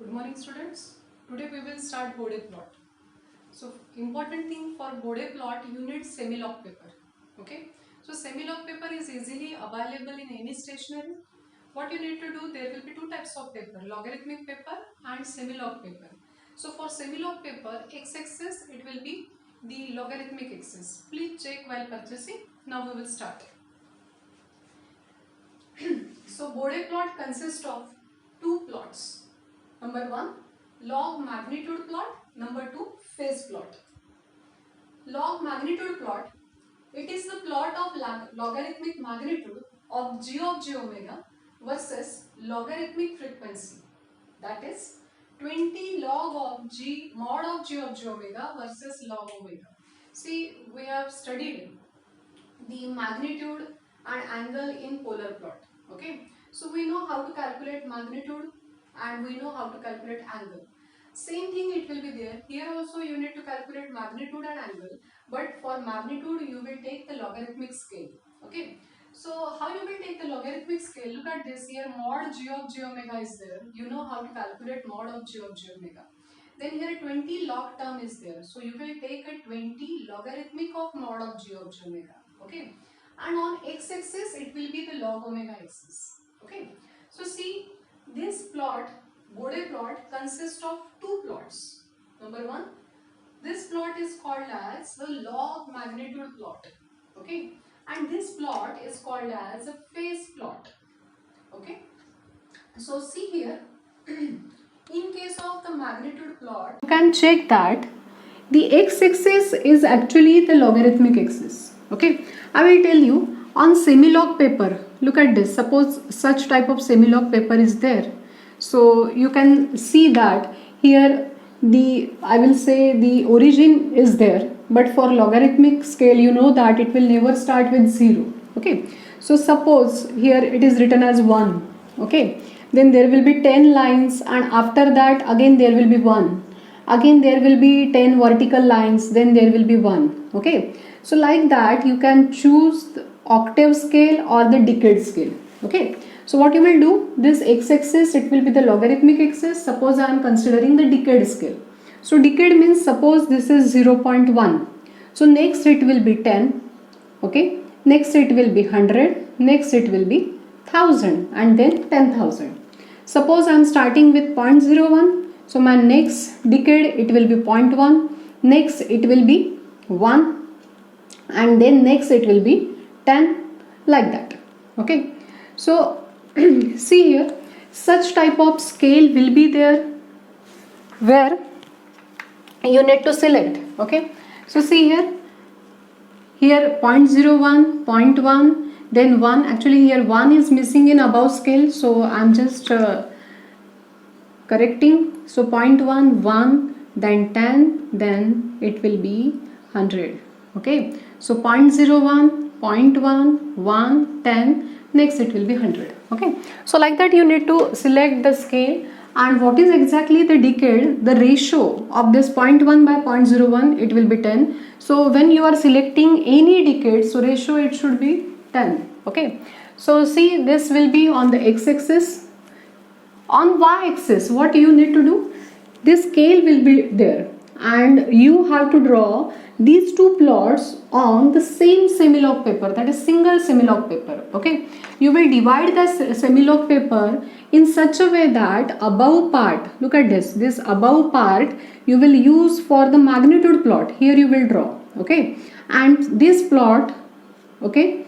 Good morning students. Today we will start Bode plot. So important thing for Bode plot, you need semi-log paper. Okay. So semi-log paper is easily available in any stationery. What you need to do, there will be two types of paper, logarithmic paper and semi-log paper. So for semi-log paper, x-axis it will be the logarithmic axis. Please check while purchasing. Now we will start. So Bode plot consists of two plots. Number 1, log magnitude plot. Number 2, phase plot. Log magnitude plot, it is the plot of logarithmic magnitude of g of j omega versus logarithmic frequency. That is 20 log of g mod of j omega versus log omega. See, we have studied the magnitude and angle in polar plot. Okay, so we know how to calculate magnitude and we know how to calculate angle. Same thing it will be there. Here also you need to calculate magnitude and angle, but for magnitude you will take the logarithmic scale. Okay, so how you will take the logarithmic scale? Look at this here, mod g of j omega is there. You know how to calculate mod of j omega. Then here 20 log term is there. So you will take a 20 logarithmic of mod of j omega. Okay, and on x-axis it will be the log omega axis. Okay, so see this plot, Bode plot, consists of two plots. Number 1, this plot is called as the log magnitude plot. Okay, and this plot is called as a phase plot. Okay, so see here in case of the magnitude plot, you can check that the x-axis is actually the logarithmic axis. Okay, I will tell you on semi-log paper. Look at this. Suppose such type of semi-log paper is there. So you can see that here I will say the origin is there, but for logarithmic scale you know that it will never start with 0. Okay, so suppose here it is written as 1. Okay, then there will be 10 lines and after that again there will be 1. Again there will be 10 vertical lines, then there will be 1. Okay, so like that you can choose the octave scale or the decade scale. Okay, so what you will do, this x-axis it will be the logarithmic axis. Suppose I am considering the decade scale. So decade means suppose this is 0.1. So next it will be 10. Okay, next it will be 100. Next it will be 1000 and then 10,000. Suppose I am starting with 0.01. So my next decade it will be 0.1. Next it will be 1 and then next it will be 10, like that. Okay, so see here such type of scale will be there where you need to select. Okay, so see here 0.01, 0.1, then 1. Actually here 1 is missing in above scale, so I am just correcting. So 0.1, 1, then 10, then it will be 100. Okay, so 0.01, 0.1, 1, 10, next it will be 100. Okay, so like that you need to select the scale and what is exactly the decade, the ratio of this 0.1 by 0.01, it will be 10. So when you are selecting any decade, so ratio it should be 10. Okay, so see this will be on the x-axis. On y-axis what you need to do, this scale will be there and you have to draw these two plots on the same semi-log paper, that is single semi-log paper. Okay, you will divide the semi-log paper in such a way that above part, look at this above part you will use for the magnitude plot. Here you will draw. Okay, and this plot, okay,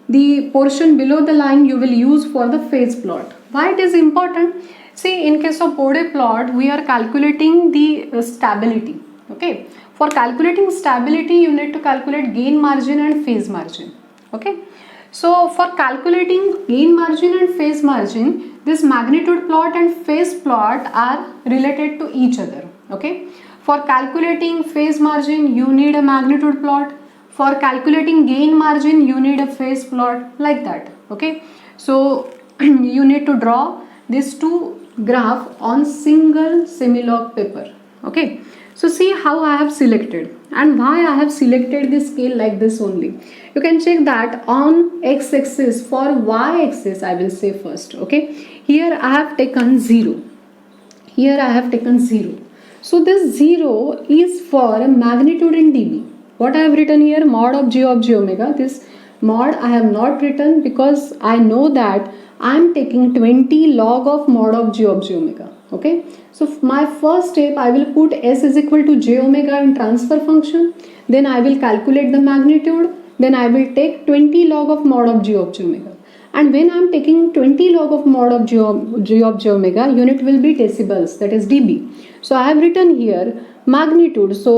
the portion below the line you will use for the phase plot. Why it is important? See, in case of Bode plot we are calculating the stability. Okay, for calculating stability you need to calculate gain margin and phase margin. Okay, so for calculating gain margin and phase margin, this magnitude plot and phase plot are related to each other. Okay, for calculating phase margin you need a magnitude plot. For calculating gain margin you need a phase plot, like that. Okay, so you need to draw these two graph on single semi-log paper. Okay, so see how I have selected and why I have selected this scale like this only. You can check that on x-axis. For y-axis I will say first. Okay, here I have taken 0. Here I have taken 0. So this 0 is for magnitude in dB. What I have written here, mod of g omega. This mod I have not written because I know that I am taking 20 log of mod of g omega. Okay. So my first step, I will put s is equal to j omega in transfer function. Then I will calculate the magnitude. Then I will take 20 log of mod of g omega. And when I am taking 20 log of mod of g omega, unit will be decibels, that is dB. So I have written here magnitude. So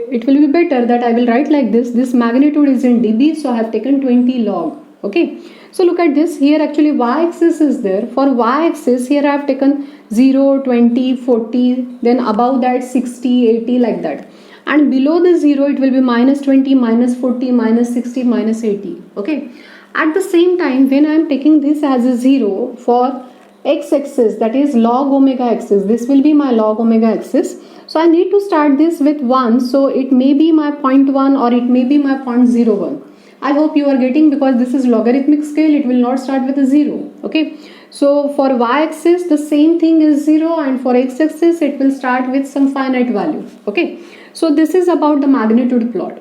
it will be better that I will write like this. This magnitude is in dB, so I have taken 20 log. Okay. So look at this. Here actually y-axis is there. For y-axis, here I have taken 0, 20, 40, then above that 60, 80 like that. And below the 0, it will be minus 20, minus 40, minus 60, minus 80. Okay. At the same time, when I am taking this as a 0 for x-axis, that is log omega axis, this will be my log omega axis. So I need to start this with 1. So it may be my 0.1 or it may be my 0.01. I hope you are getting, because this is logarithmic scale, it will not start with a 0. Okay. So for y-axis, the same thing is 0, and for x-axis, it will start with some finite value. Okay. So this is about the magnitude plot.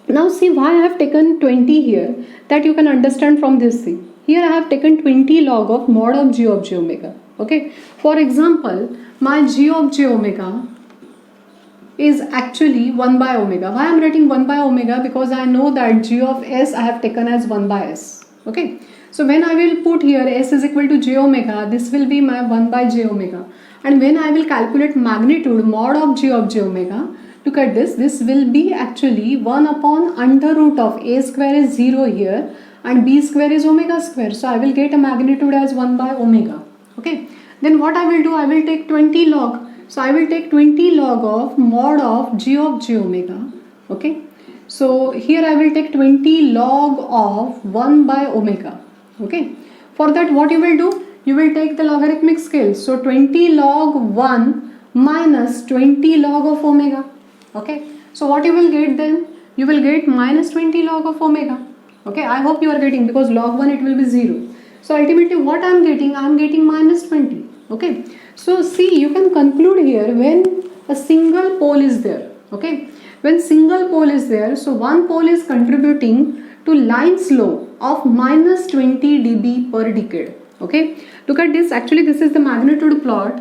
Now see why I have taken 20 here, that you can understand from this thing. Here I have taken 20 log of mod of g omega. Okay. For example, my g of j omega is actually 1 by omega. Why I am writing 1 by omega? Because I know that g of s I have taken as 1 by s. Okay. So when I will put here s is equal to j omega, this will be my 1 by j omega. And when I will calculate magnitude mod of j omega, look at this. This will be actually 1 upon under root of a square is 0 here and b square is omega square. So I will get a magnitude as 1 by omega. Okay. Then what I will do? I will take 20 log. So I will take 20 log of mod of j omega. Okay. So here I will take 20 log of 1 by omega. Okay. For that, what you will do? You will take the logarithmic scale. So 20 log 1 minus 20 log of omega. Okay. So what you will get then? You will get minus 20 log of omega. Okay. I hope you are getting, because log 1 it will be 0. So ultimately what I am getting? I am getting minus 20. Okay. So see, you can conclude here when a single pole is there. Okay. When single pole is there, so one pole is contributing to line slope of minus 20 dB per decade. Okay. Look at this. Actually, this is the magnitude plot.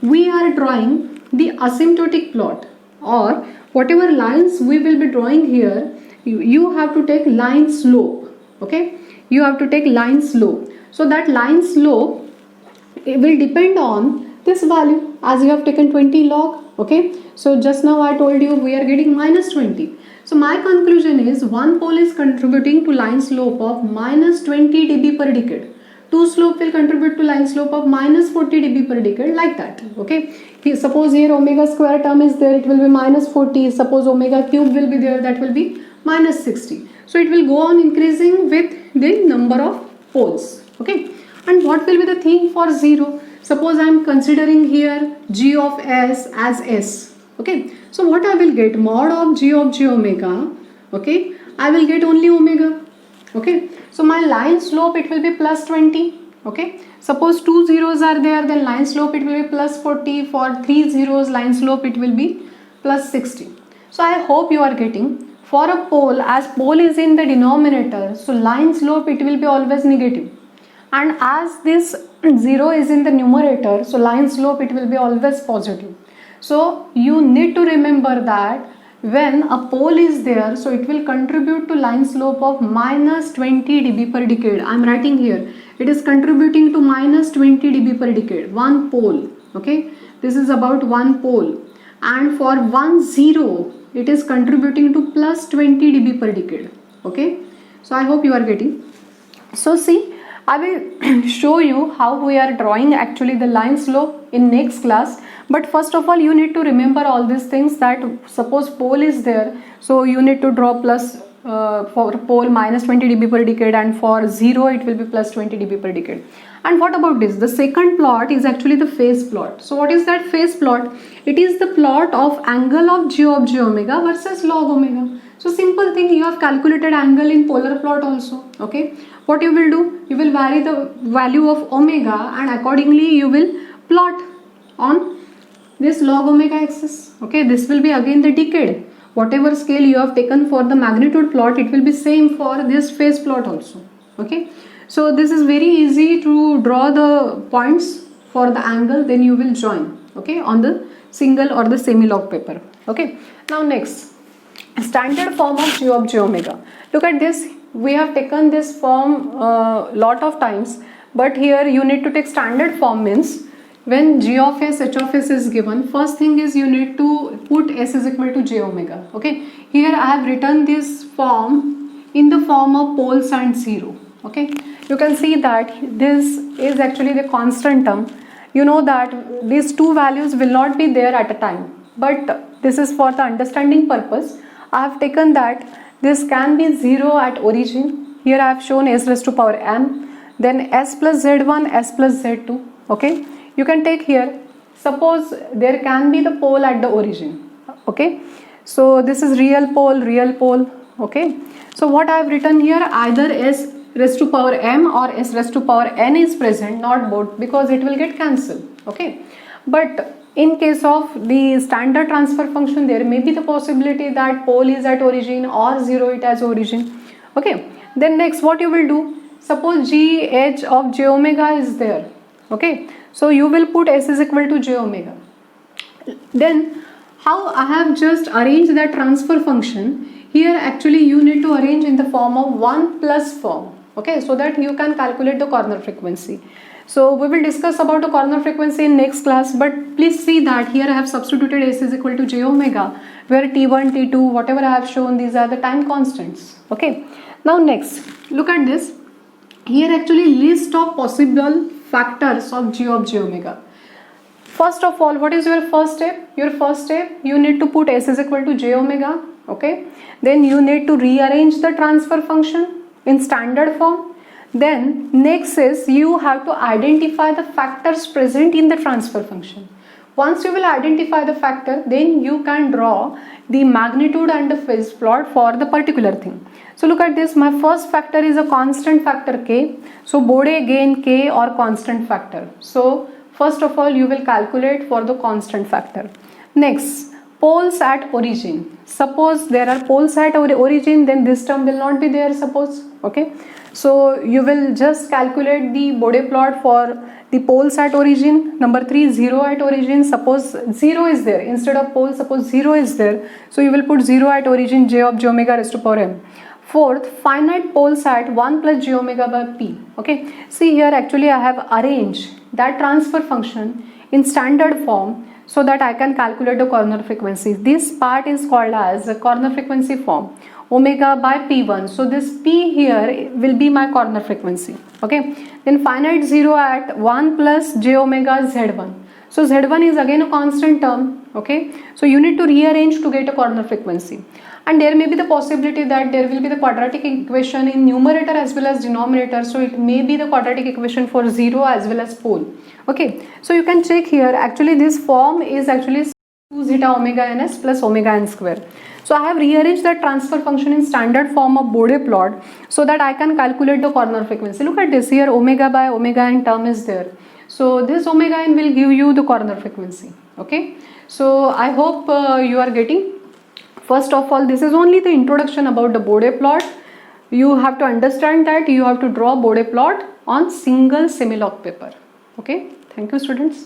We are drawing the asymptotic plot, or whatever lines we will be drawing here, you have to take line slope. Okay. You have to take line slope. So that line slope, it will depend on this value, as you have taken 20 log. Okay. So just now I told you we are getting minus 20. So my conclusion is one pole is contributing to line slope of minus 20 dB per decade. Two slope will contribute to line slope of minus 40 dB per decade, like that. Okay. Suppose here omega square term is there, it will be minus 40. Suppose omega cube will be there, that will be minus 60. So it will go on increasing with the number of poles. Okay. And what will be the thing for 0? Suppose I am considering here g of s as s. Okay. So what I will get? Mod of j omega. Okay. I will get only omega. Okay. So my line slope, it will be plus 20. Okay. Suppose 2 zeros are there, then line slope it will be plus 40. For 3 zeros, line slope it will be plus 60. So I hope you are getting. For a pole, as pole is in the denominator, so line slope it will be always negative. And as this 0 is in the numerator, so line slope it will be always positive. So you need to remember that when a pole is there, so it will contribute to line slope of minus 20 dB per decade. I am writing here, it is contributing to minus 20 dB per decade, one pole. Okay, this is about one pole. And for 1 0, it is contributing to plus 20 dB per decade. Okay, so I hope you are getting. So see, I will show you how we are drawing actually the line slope in next class. But first of all, you need to remember all these things, that suppose pole is there, so you need to draw plus for pole minus 20 dB per decade, and for 0 it will be plus 20 dB per decade. And what about this? The second plot is actually the phase plot. So what is that phase plot? It is the plot of angle of j omega versus log omega. So simple thing, you have calculated angle in polar plot also. Okay. What you will do? You will vary the value of omega and accordingly you will plot on this log omega axis. Okay, this will be again the decade. Whatever scale you have taken for the magnitude plot, it will be same for this phase plot also. Okay, so this is very easy to draw the points for the angle, then you will join, okay, on the single or the semi log paper. Okay, now next, standard form of g of j omega. Look at this, we have taken this form lot of times, but here you need to take standard form. Means when g of s, h of s is given, first thing is you need to put s is equal to j omega. Okay, here I have written this form in the form of poles and 0. Okay, you can see that this is actually the constant term. You know that these two values will not be there at a time, but this is for the understanding purpose. I have taken that this can be 0 at origin. Here I have shown s raised to power m, then s plus z1, s plus z2. Okay, you can take here, suppose there can be the pole at the origin. Okay, so this is real pole. Okay, so what I have written here, either s raised to power m or s raised to power n is present, not both, because it will get cancelled. Okay, but in case of the standard transfer function, there may be the possibility that pole is at origin or 0 it as origin. Okay, then next what you will do, suppose g h of j omega is there. Okay, so you will put s is equal to j omega. Then how I have just arranged that transfer function, here actually you need to arrange in the form of 1 plus form. Okay, so that you can calculate the corner frequency. So we will discuss about the corner frequency in next class, but please see that here I have substituted s is equal to j omega, where t1, t2, whatever I have shown, these are the time constants. Okay, now next, look at this. Here actually list of possible factors of g of j omega. First of all, what is your first step? Your first step, you need to put s is equal to j omega. Okay, then you need to rearrange the transfer function in standard form. Then next is you have to identify the factors present in the transfer function. Once you will identify the factor, then you can draw the magnitude and the phase plot for the particular thing. So look at this, my first factor is a constant factor k. So Bode gain k or constant factor. So first of all you will calculate for the constant factor. Next, poles at origin. Suppose there are poles at origin, then this term will not be there, suppose. Okay, so you will just calculate the Bode plot for the poles at origin. Number 3, 0 at origin. Suppose 0 is there instead of pole, suppose 0 is there, so you will put 0 at origin, j of j omega raised to power m. Fourth, finite poles at 1 plus j omega by p. Okay, see here actually I have arranged that transfer function in standard form so that I can calculate the corner frequency. This part is called as a corner frequency form, omega by p1. So this p here will be my corner frequency. Okay, then finite 0 at 1 plus j omega z1. So z1 is again a constant term. Okay, so you need to rearrange to get a corner frequency. And there may be the possibility that there will be the quadratic equation in numerator as well as denominator. So it may be the quadratic equation for 0 as well as pole. Okay, so you can check here, actually this form is actually 2 zeta omega ns plus omega n square. So I have rearranged that transfer function in standard form of Bode plot so that I can calculate the corner frequency. Look at this, here omega by omega n term is there. So this omega n will give you the corner frequency. Okay, so I hope you are getting. First of all, this is only the introduction about the Bode plot. You have to understand that you have to draw Bode plot on single semi-log paper. Okay, thank you students.